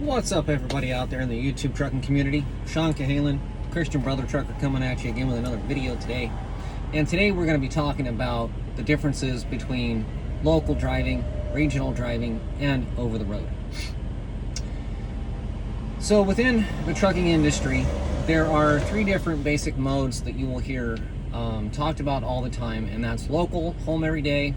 What's up, everybody out there in the YouTube trucking community? Sean Cahalan, Christian Brother Trucker, coming at you again with another video today. And today we're going to be talking about the differences between local driving, regional driving, and over the road. So within the trucking industry, there are three different basic modes that you will hear talked about all the time, and that's local, home every day;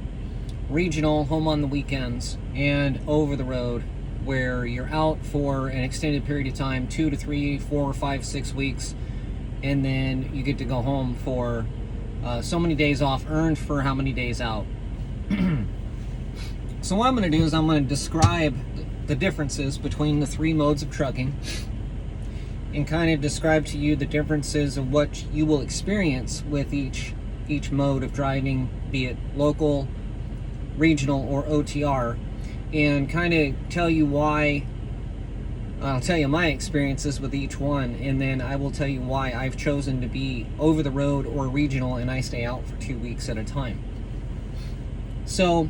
regional, home on the weekends; and over the road, where you're out for an extended period of time, 2 to 3, 4, 5, 6 weeks, and then you get to go home for so many days off, earned for how many days out. So what I'm going to do is I'm going to describe the differences between the three modes of trucking and kind of describe to you the differences of what you will experience with each mode of driving, be it local, regional, or OTR, and kind of tell you why. I'll tell you my experiences with each one, and then I will tell you why I've chosen to be over the road or regional, and I stay out for 2 weeks at a time. So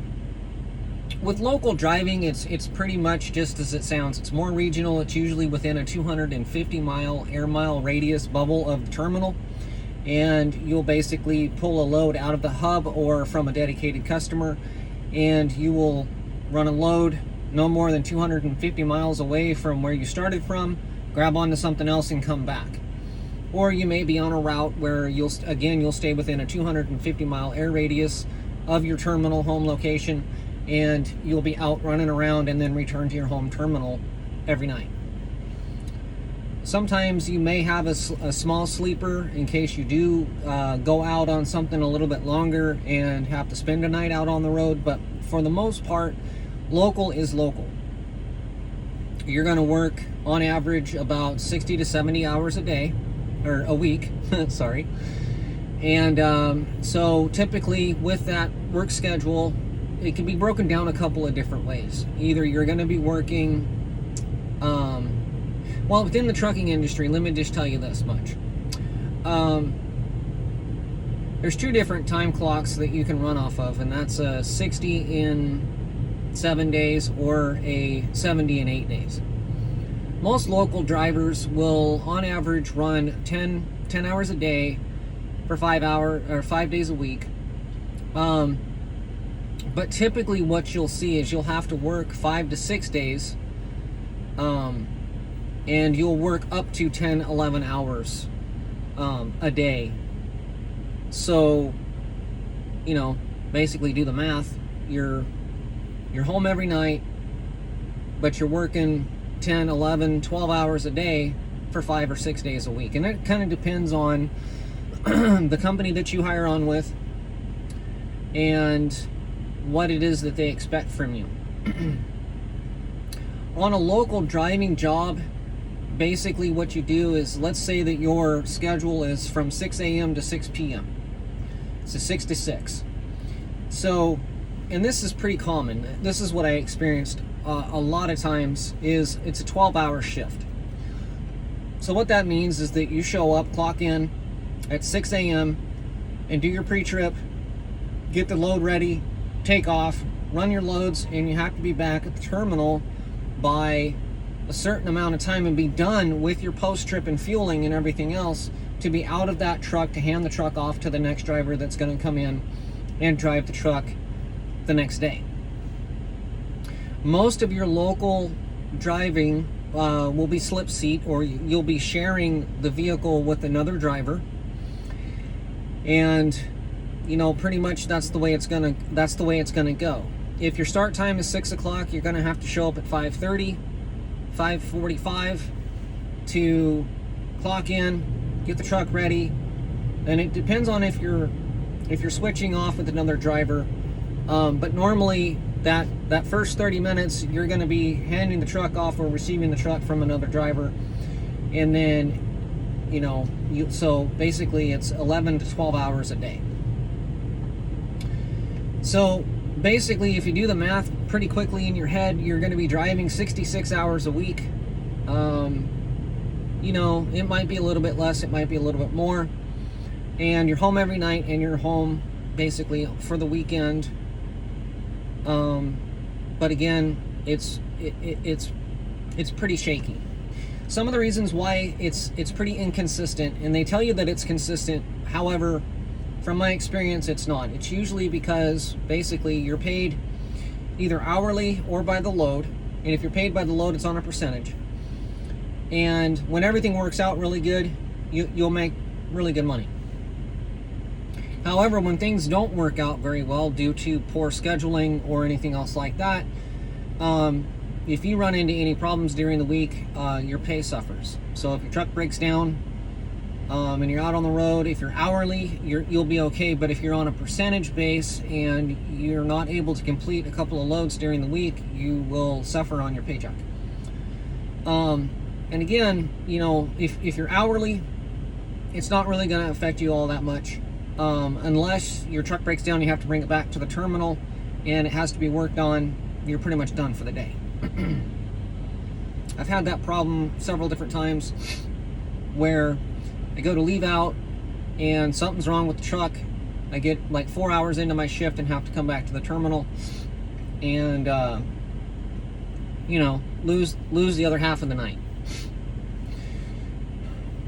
with local driving, it's pretty much just as it sounds. It's more regional. It's usually within a 250 mile air mile radius bubble of the terminal, and you'll basically pull a load out of the hub or from a dedicated customer, and you will run a load no more than 250 miles away from where you started from, grab onto something else, and come back. Or you may be on a route where you'll stay within a 250 mile air radius of your terminal home location, and you'll be out running around and then return to your home terminal every night. Sometimes you may have a small sleeper in case you do go out on something a little bit longer and have to spend a night out on the road, but for the most part, local is local. You're going to work on average about 60 to 70 hours a day, or a week, sorry. And so typically with that work schedule, it can be broken down a couple of different ways. Either you're going to be working, well, within the trucking industry, let me just tell you this much. There's two different time clocks that you can run off of, and that's a 60 in 7 days or a 70 in 8 days. Most local drivers will on average run 10 hours a day for 5 days a week. But typically what you'll see is you'll have to work 5 to 6 days, and you'll work up to 10, 11 hours a day. So, basically do the math. You're home every night, but you're working 10, 11, 12 hours a day for 5 or 6 days a week. And it kind of depends on the company that you hire on with and what it is that they expect from you. On a local driving job, basically what you do is, let's say that your schedule is from 6 a.m. to 6 p.m. So 6 to 6. So, and this is pretty common. This is what I experienced a lot of times, is it's a 12-hour shift. So what that means is that you show up, clock in at 6 a.m. and do your pre-trip, get the load ready, take off, run your loads, and you have to be back at the terminal by a certain amount of time and be done with your post-trip and fueling and everything else to be out of that truck to hand the truck off to the next driver that's going to come in and drive the truck the next day. Most of your local driving will be slip seat, or you'll be sharing the vehicle with another driver, and pretty much that's the way it's gonna go. If your start time is 6 o'clock, you're gonna have to show up at 5:30, 5:45 to clock in, get the truck ready, and it depends on if you're switching off with another driver. But normally that first 30 minutes, you're going to be handing the truck off or receiving the truck from another driver, and then so basically it's 11 to 12 hours a day. So basically, if you do the math pretty quickly in your head, you're going to be driving 66 hours a week. It might be a little bit less, it might be a little bit more, and you're home every night, and you're home basically for the weekend. But again, it's it's pretty shaky. Some of the reasons why it's pretty inconsistent, and they tell you that it's consistent, however, from my experience, it's not. It's usually because basically you're paid either hourly or by the load, and if you're paid by the load, it's on a percentage. And when everything works out really good, you'll make really good money. However, when things don't work out very well due to poor scheduling or anything else like that, if you run into any problems during the week, your pay suffers. So if your truck breaks down and you're out on the road, if you're hourly, you'll be okay. But if you're on a percentage base and you're not able to complete a couple of loads during the week, you will suffer on your paycheck. And again, you know, if you're hourly, it's not really going to affect you all that much. Unless your truck breaks down, you have to bring it back to the terminal and it has to be worked on, you're pretty much done for the day. I've had that problem several different times where I go to leave out and something's wrong with the truck. I get like 4 hours into my shift and have to come back to the terminal and you know, lose the other half of the night.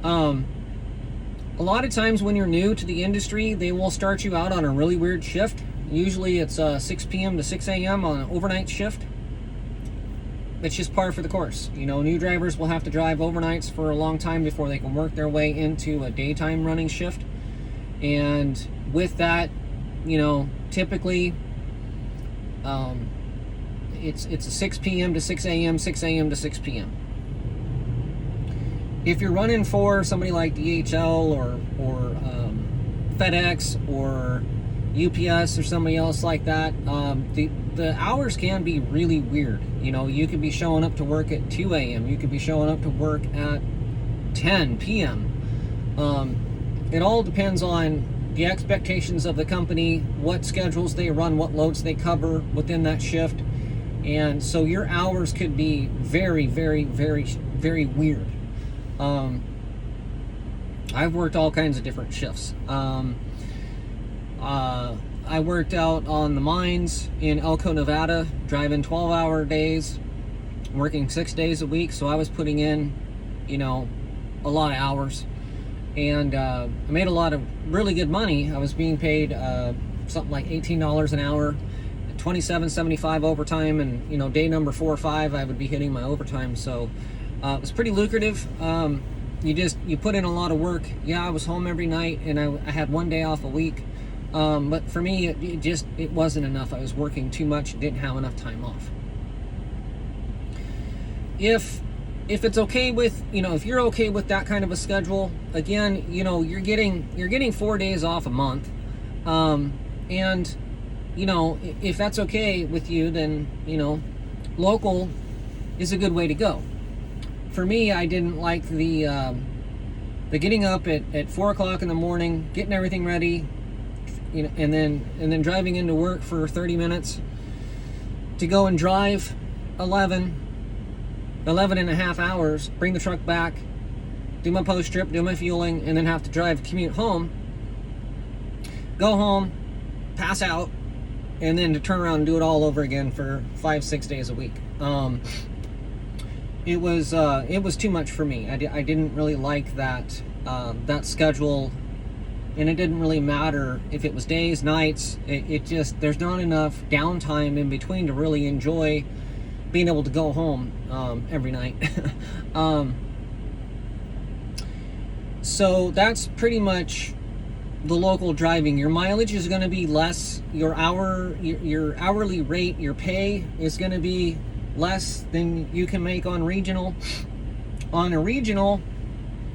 A lot of times when you're new to the industry, they will start you out on a really weird shift. Usually it's 6 p.m. to 6 a.m. on an overnight shift. It's just par for the course. You know, new drivers will have to drive overnights for a long time before they can work their way into a daytime running shift. And with that, you know, typically it's a 6 p.m. to 6 a.m., 6 a.m. to 6 p.m. If you're running for somebody like DHL or FedEx or UPS or somebody else like that, the hours can be really weird. You know, you could be showing up to work at 2 a.m. You could be showing up to work at 10 p.m. It all depends on the expectations of the company, what schedules they run, what loads they cover within that shift. And so your hours could be very, very, very, very weird. I've worked all kinds of different shifts. I worked out on the mines in Elko, Nevada, driving 12-hour days, working 6 days a week. So I was putting in, you know, a lot of hours, and I made a lot of really good money. I was being paid something like $18 an hour, $27.75 overtime, and you know, day number 4 or 5, I would be hitting my overtime. So it was pretty lucrative. You put in a lot of work. Yeah, I was home every night, and I had 1 day off a week. But for me, it wasn't enough. I was working too much, didn't have enough time off. If it's okay with, you know, if you're okay with that kind of a schedule, again, you know, you're getting 4 days off a month, and you know, if that's okay with you, then you know, local is a good way to go. For me, I didn't like the getting up at 4 o'clock in the morning, getting everything ready, you know, and then driving into work for 30 minutes to go and drive 11 and a half hours, bring the truck back, do my post trip, do my fueling, and then have to commute home, go home, pass out, and then to turn around and do it all over again for 5-6 days a week. It was too much for me. I didn't really like that schedule, and it didn't really matter if it was days, nights. It just, there's not enough downtime in between to really enjoy being able to go home every night. So that's pretty much the local driving. Your mileage is going to be less. Your hourly rate, your pay is going to be less than you can make on regional. On a regional,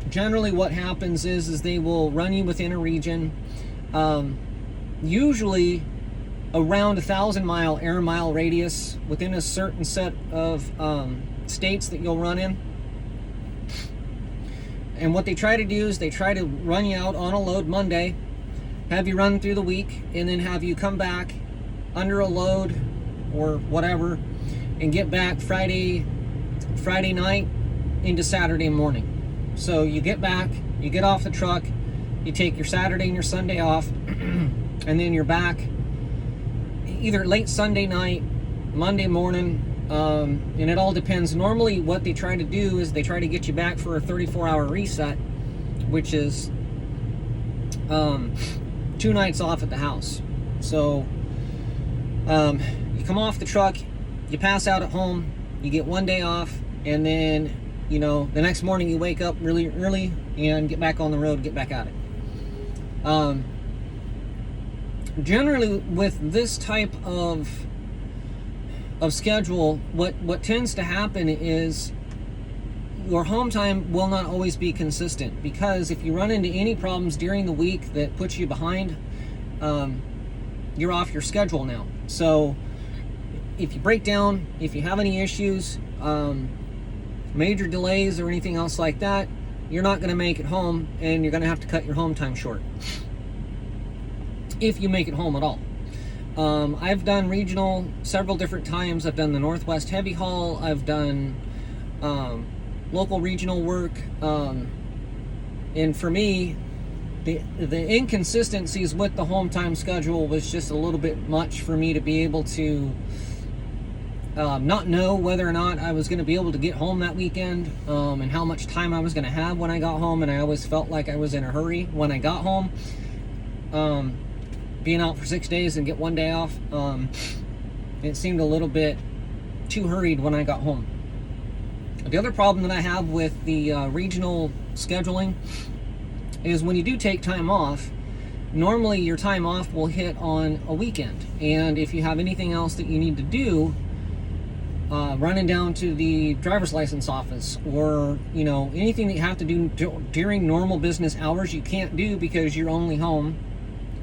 generally what happens is they will run you within a region, usually around 1,000-mile air mile radius within a certain set of states that you'll run in. And what they try to do is they try to run you out on a load Monday, have you run through the week, and then have you come back under a load or whatever and get back Friday night into Saturday morning. So you get back, you get off the truck, you take your Saturday and your Sunday off, and then you're back either late Sunday night, Monday morning, And it all depends. Normally what they try to do is they try to get you back for a 34-hour reset, which is 2 nights off at the house. So you come off the truck, you pass out at home, you get 1 day off, and then the next morning you wake up really early and get back on the road, get back at it. Generally with this type of schedule, what tends to happen is your home time will not always be consistent, because if you run into any problems during the week that puts you behind, you're off your schedule now. So if you break down, if you have any issues, major delays or anything else like that, you're not going to make it home, and you're going to have to cut your home time short, if you make it home at all. I've done regional several different times. I've done the Northwest Heavy Haul. I've done local regional work. And for me, the inconsistencies with the home time schedule was just a little bit much for me to be able to not know whether or not I was going to be able to get home that weekend, and how much time I was going to have when I got home. And I always felt like I was in a hurry when I got home. Being out for 6 days and get 1 day off, it seemed a little bit too hurried when I got home. The other problem that I have with the regional scheduling is when you do take time off, normally your time off will hit on a weekend. And if you have anything else that you need to do, running down to the driver's license office, or anything that you have to do during normal business hours, you can't do because you're only home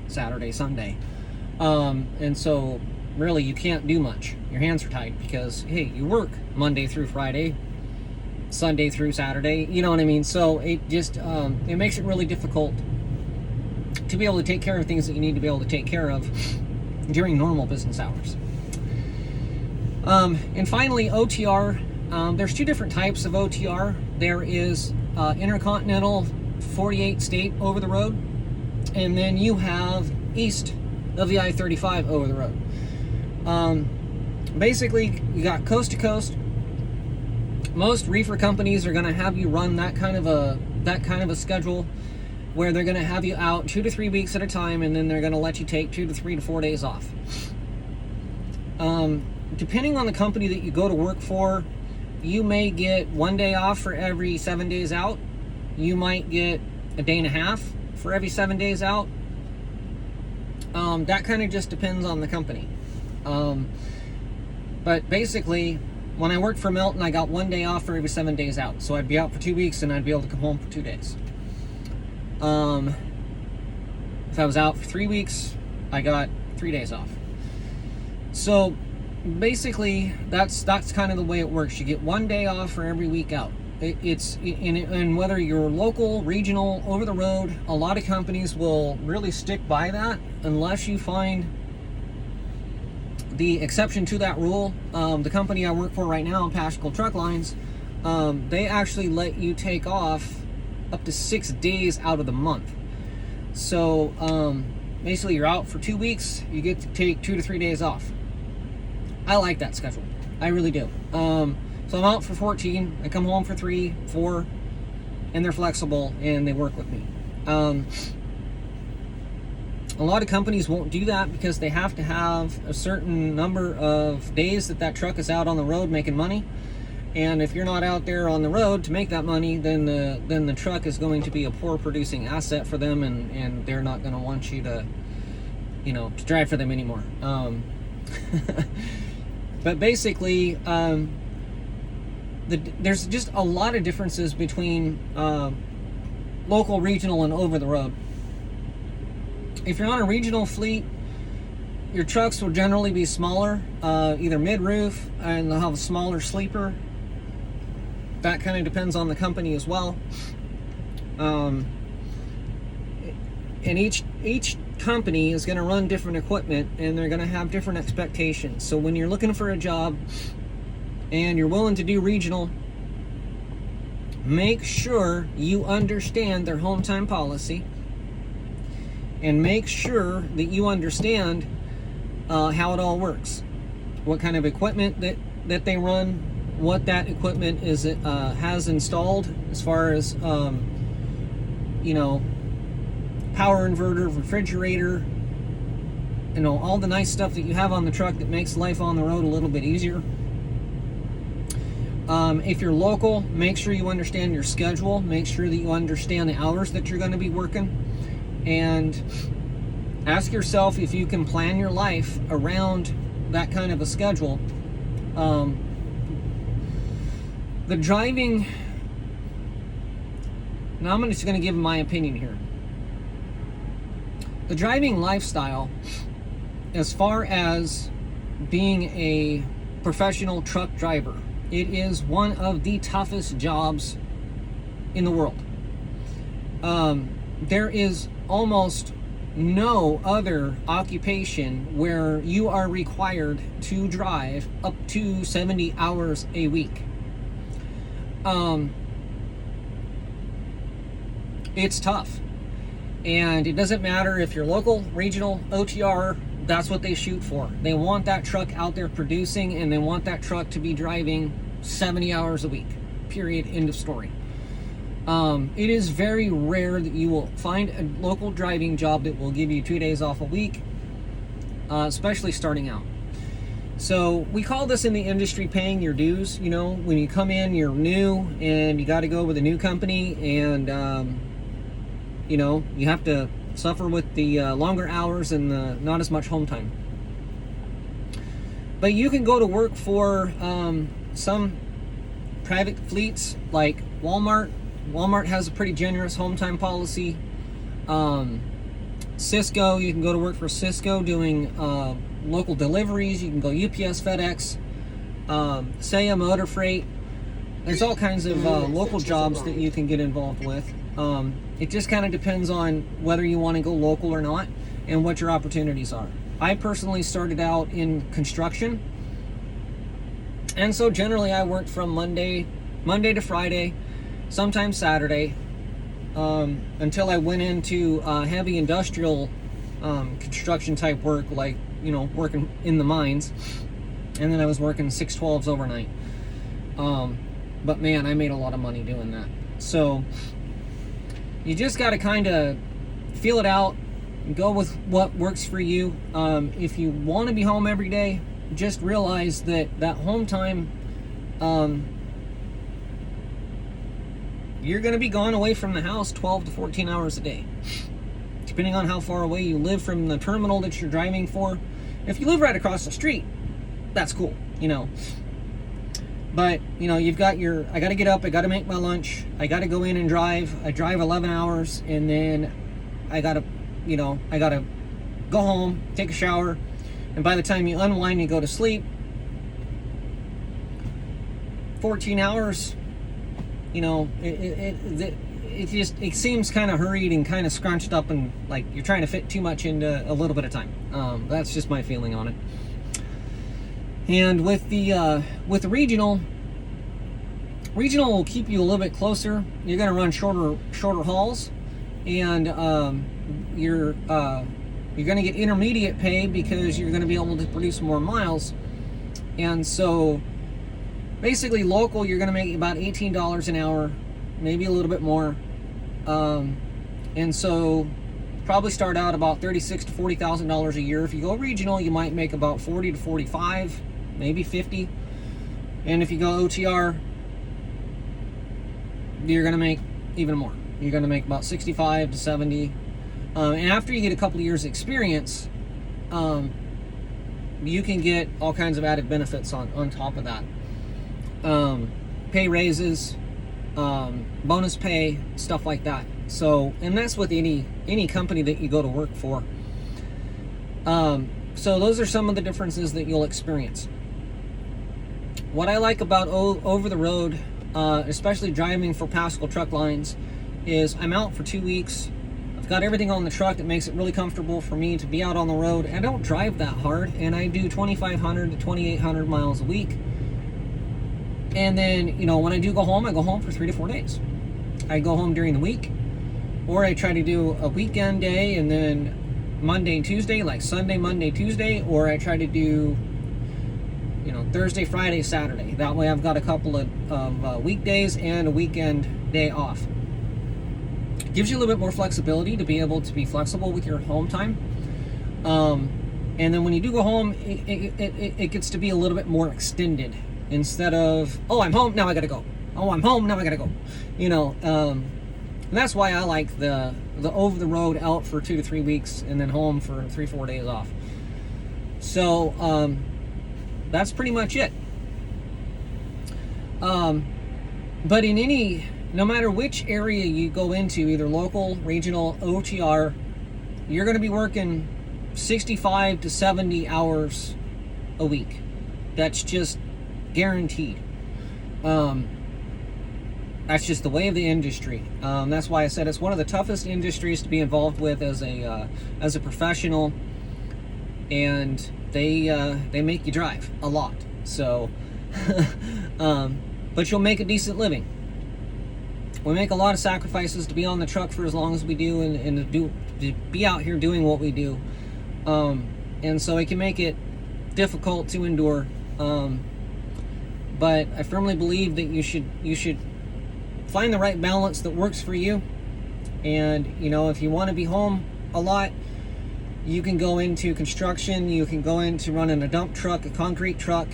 Saturday, Sunday. And so really you can't do much. Your hands are tied because, hey, you work Monday through Friday, Sunday through Saturday, you know what I mean? So it just, it makes it really difficult to be able to take care of things that you need to be able to take care of during normal business hours. And finally, OTR. There's 2 different types of OTR. There is intercontinental 48 state over the road, and then you have east of the I-35 over the road. Basically, you got coast to coast. Most reefer companies are going to have you run that kind of a schedule, where they're going to have you out 2 to 3 weeks at a time, and then they're going to let you take 2 to 3 to 4 days off. Depending on the company that you go to work for, you may get 1 day off for every 7 days out. You might get a day and a half for every 7 days out. That kind of just depends on the company. But basically, when I worked for Milton, I got 1 day off for every 7 days out. So I'd be out for 2 weeks and I'd be able to come home for 2 days. If I was out for 3 weeks, I got 3 days off. So basically, that's kind of the way it works. You get 1 day off for every week out. And whether you're local, regional, over the road, a lot of companies will really stick by that unless you find the exception to that rule. The company I work for right now, Pascal Truck Lines, they actually let you take off up to 6 days out of the month. So basically, you're out for 2 weeks, you get to take 2 to 3 days off. I like that schedule. I really do. So I'm out for 14, I come home for 3, 4, and they're flexible and they work with me. A lot of companies won't do that because they have to have a certain number of days that truck is out on the road making money. And if you're not out there on the road to make that money, then the truck is going to be a poor producing asset for them, and they're not going to want you to drive for them anymore. But basically, there's just a lot of differences between local, regional, and over the road. If you're on a regional fleet, your trucks will generally be smaller, either mid-roof, and they'll have a smaller sleeper. That kind of depends on the company as well. And each company is going to run different equipment, and they're going to have different expectations. So when you're looking for a job and you're willing to do regional, make sure you understand their home time policy, and make sure that you understand how it all works, what kind of equipment that they run, what that equipment is has installed as far as you know, power inverter, refrigerator, you know, all the nice stuff that you have on the truck that makes life on the road a little bit easier. If you're local, make sure you understand your schedule. Make sure that you understand the hours that you're going to be working, and ask yourself if you can plan your life around that kind of a schedule. The driving, now I'm just going to give my opinion here. The driving lifestyle, as far as being a professional truck driver, it is one of the toughest jobs in the world. There is almost no other occupation where you are required to drive up to 70 hours a week. It's tough. And it doesn't matter if you're local, regional, OTR, that's what they shoot for. They want that truck out there producing, and they want that truck to be driving 70 hours a week. Period. End of story. It is very rare that you will find a local driving job that will give you 2 days off a week, especially starting out. So we call this in the industry paying your dues. You know, when you come in, you're new, and you got to go with a new company, and you know, you have to suffer with the longer hours and the not as much home time. But you can go to work for some private fleets like Walmart. Walmart has a pretty generous home time policy. Cisco, you can go to work for Cisco doing local deliveries. You can go UPS, FedEx, Saya Motor Freight. There's all kinds of local jobs that you can get involved with. It just kind of depends on whether you want to go local or not and what your opportunities are. I personally started out in construction, and so generally I worked from Monday to Friday, sometimes Saturday, until I went into heavy industrial construction type work, like, you know, working in the mines, and then I was working 6/12s overnight. But man, I made a lot of money doing that. So you just got to kind of feel it out and go with what works for you. If you want to be home every day, just realize that home time, you're going to be gone away from the house 12 to 14 hours a day, depending on how far away you live from the terminal that you're driving for. If you live right across the street, that's cool, you know. But, you know, you've got your, I got to get up, I got to make my lunch, I got to go in and drive. I drive 11 hours, and then I got to, you know, I got to go home, take a shower, and by the time you unwind and go to sleep, 14 hours, you know, it seems kind of hurried and kind of scrunched up, and like you're trying to fit too much into a little bit of time. That's just my feeling on it. And with the regional will keep you a little bit closer. You're going to run shorter hauls, and you're going to get intermediate pay because you're going to be able to produce more miles. And so basically local, you're going to make about $18 an hour, maybe a little bit more. And so probably start out about $36,000 to $40,000 a year. If you go regional, you might make about 40 to 45, maybe 50. And if you go OTR, you're going to make even more. You're going to make about 65 to 70. And after you get a couple of years experience, you can get all kinds of added benefits on top of that. Pay raises, bonus pay, stuff like that. So, and that's with any company that you go to work for. So those are some of the differences that you'll experience. What I like about over the road, especially driving for Pascal Truck Lines, is I'm out for 2 weeks. I've got everything on the truck that makes it really comfortable for me to be out on the road. I don't drive that hard, and I do 2,500 to 2,800 miles a week. And then, you know, when I do go home, I go home for 3 to 4 days. I go home during the week, or I try to do a weekend day and then Monday and Tuesday, like Sunday, Monday, Tuesday, or I try to do, you know, Thursday, Friday, Saturday. That way I've got a couple of weekdays and a weekend day off. Gives you a little bit more flexibility to be able to be flexible with your home time. And then when you do go home, it gets to be a little bit more extended. Instead of, oh, I'm home, now I gotta go. Oh, I'm home, now I gotta go. And that's why I like the over-the-road out for 2 to 3 weeks and then home for 3-4 days off. So that's pretty much it. But no matter which area you go into, either local, regional, OTR, you're going to be working 65 to 70 hours a week. That's just guaranteed. That's just the way of the industry. That's why I said it's one of the toughest industries to be involved with as a professional, and they make you drive a lot. So, but you'll make a decent living. We make a lot of sacrifices to be on the truck for as long as we do, and to be out here doing what we do. And so it can make it difficult to endure. But I firmly believe that you should find the right balance that works for you. And if you want to be home a lot, you can go into construction. You can go into running a dump truck, a concrete truck,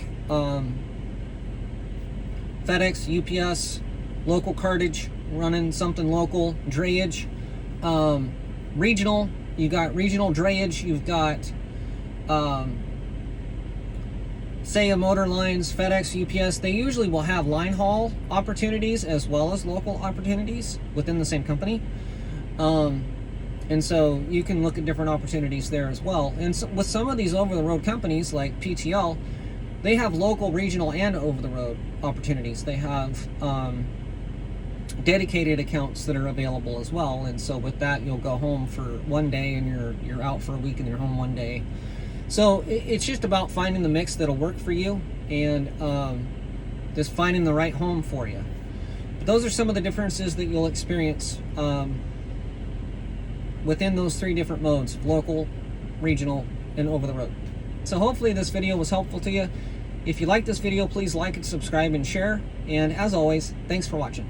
FedEx, UPS, local cartage, running something local, drayage, regional. You got regional drayage. You've got Saya Motor Lines, FedEx, UPS. They usually will have line haul opportunities as well as local opportunities within the same company. And so you can look at different opportunities there as well. And so with some of these over-the-road companies like PTL, they have local, regional, and over-the-road opportunities. They have dedicated accounts that are available as well. And so with that, you'll go home for 1 day and you're out for a week and you're home 1 day. So it's just about finding the mix that'll work for you, and just finding the right home for you. But those are some of the differences that you'll experience within those 3 different modes: local, regional, and over the road. So hopefully this video was helpful to you. If you like this video, please like it, subscribe, and share. And as always, thanks for watching.